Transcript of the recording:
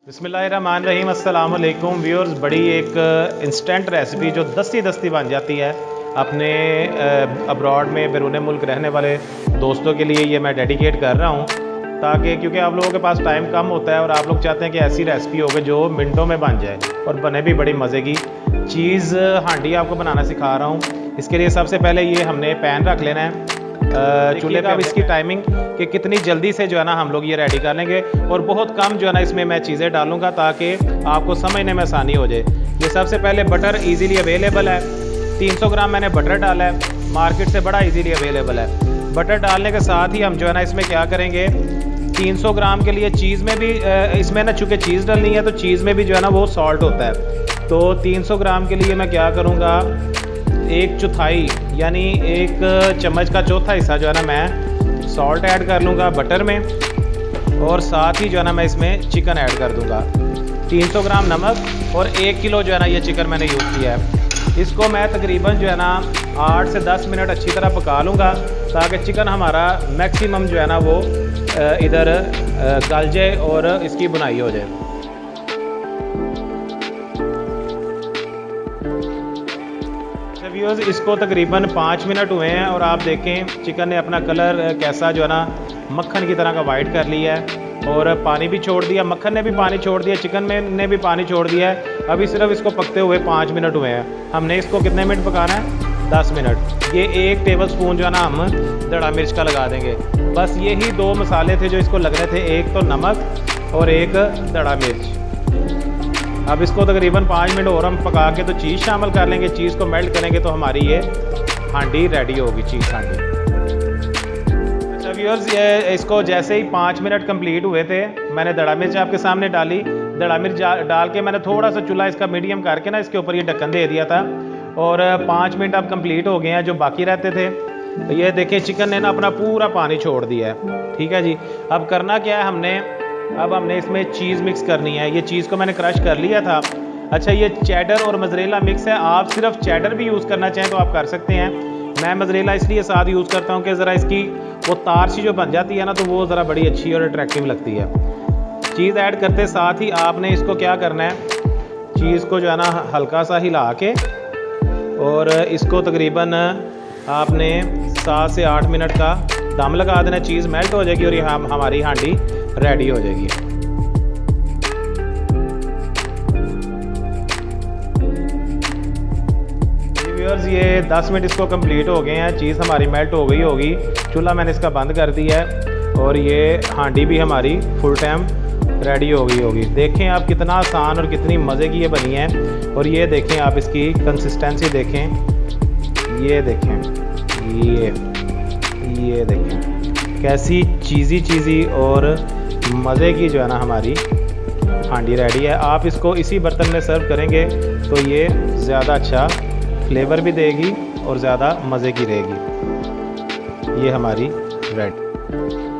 बिस्मिल्लाहिर्रहमानिर्रहीम अस्सलाम वालेकुम व्यूअर्स। बड़ी एक इंस्टेंट रेसिपी जो दस्ती दस्ती बन जाती है अपने अब्रॉड में बैरून मुल्क रहने वाले दोस्तों के लिए, ये मैं डेडिकेट कर रहा हूँ ताकि क्योंकि आप लोगों के पास टाइम कम होता है और आप लोग चाहते हैं कि ऐसी रेसिपी हो जो मिनटों में बन जाए और बने भी बड़ी मज़े की। चीज़ हांडी आपको बनाना सिखा रहा हूँ। इसके लिए सबसे पहले ये हमने पैन रख लेना है चूल्हे पे। अब इसकी टाइमिंग कि कितनी जल्दी से जो है ना हम लोग ये रेडी कर लेंगे और बहुत कम जो है ना इसमें मैं चीज़ें डालूंगा ताकि आपको समझने में आसानी हो जाए। ये सबसे पहले बटर इजीली अवेलेबल है, 300 ग्राम मैंने बटर डाला है, मार्केट से बड़ा इजीली अवेलेबल है। बटर डालने के साथ ही हम जो है ना इसमें क्या करेंगे, 300 ग्राम के लिए चीज़ में भी इसमें ना चूँकि चीज़ डालनी है तो चीज़ में भी जो है ना वो सॉल्ट होता है। तो 300 ग्राम के लिए मैं क्या करूँगा, 1/4 यानी 1 चम्मच का चौथा हिस्सा जो है ना मैं सॉल्ट ऐड कर लूँगा बटर में और साथ ही जो है ना मैं इसमें चिकन ऐड कर दूँगा। 300 ग्राम नमक और 1 किलो जो है ना ये चिकन मैंने यूज़ किया है। इसको मैं तकरीबन जो है ना 8 से 10 मिनट अच्छी तरह पका लूँगा ताकि चिकन हमारा मैक्सिमम जो है ना वो इधर गल जाए और इसकी बुनाई हो जाए। व्यूअर्स, इसको तकरीबन 5 मिनट हुए हैं और आप देखें चिकन ने अपना कलर कैसा जो है ना मक्खन की तरह का वाइट कर लिया है और पानी भी छोड़ दिया, मक्खन ने भी पानी छोड़ दिया, चिकन में ने भी पानी छोड़ दिया है। अभी सिर्फ इसको पकते हुए 5 मिनट हुए हैं। हमने इसको कितने मिनट पकाना है, 10 मिनट। ये 1 टेबल स्पून जो है ना हम दड़ा मिर्च का लगा देंगे। बस यही 2 मसाले थे जो इसको लगने थे, एक तो नमक और एक दड़ा मिर्च। अब इसको तकरीबन 5 मिनट और हम पका के तो चीज़ शामिल कर लेंगे। चीज़ को मेल्ट करेंगे तो हमारी ये हांडी रेडी होगी, चीज़ हांडी। अच्छा व्यूअर्स, ये इसको जैसे ही 5 मिनट कंप्लीट हुए थे मैंने दड़ा मिर्च आपके सामने डाली। दड़ा मिर्च डाल के मैंने थोड़ा सा चूल्हा इसका मीडियम करके ना इसके ऊपर ये ढक्कन दे दिया था और 5 मिनट अब कंप्लीट हो गए हैं जो बाकी रहते थे। तो ये देखें चिकन ने ना अपना पूरा पानी छोड़ दिया है। ठीक है जी, अब करना क्या है, अब हमने इसमें चीज़ मिक्स करनी है। ये चीज़ को मैंने क्रश कर लिया था। अच्छा, ये चेडर और मोज़रेला मिक्स है। आप सिर्फ चेडर भी यूज़ करना चाहें तो आप कर सकते हैं। मैं मोज़रेला इसलिए साथ यूज़ करता हूँ कि ज़रा इसकी वो तार सी जो बन जाती है ना तो वो ज़रा बड़ी अच्छी और अट्रैक्टिव लगती है। चीज़ ऐड करते साथ ही आपने इसको क्या करना है, चीज़ को जो है ना हल्का सा हिला के और इसको तकरीबन आपने 7 से 8 मिनट का दम लगा देना। चीज़ मेल्ट हो जाएगी और ये हमारी हांडी रेडी हो जाएगी। व्यूअर्स, ये 10 मिनट इसको कंप्लीट हो गए हैं। चीज़ हमारी मेल्ट हो गई होगी। चूल्हा मैंने इसका बंद कर दिया है और ये हांडी भी हमारी फुल टाइम रेडी हो गई होगी। देखें आप कितना आसान और कितनी मज़े की ये बनी है। और ये देखें आप इसकी कंसिस्टेंसी देखें, ये देखें, ये देखें कैसी चीज़ी और मज़े की जो है ना हमारी हांडी रेडी है। आप इसको इसी बर्तन में सर्व करेंगे तो ये ज़्यादा अच्छा फ्लेवर भी देगी और ज़्यादा मज़े की रहेगी। ये हमारी रेडी।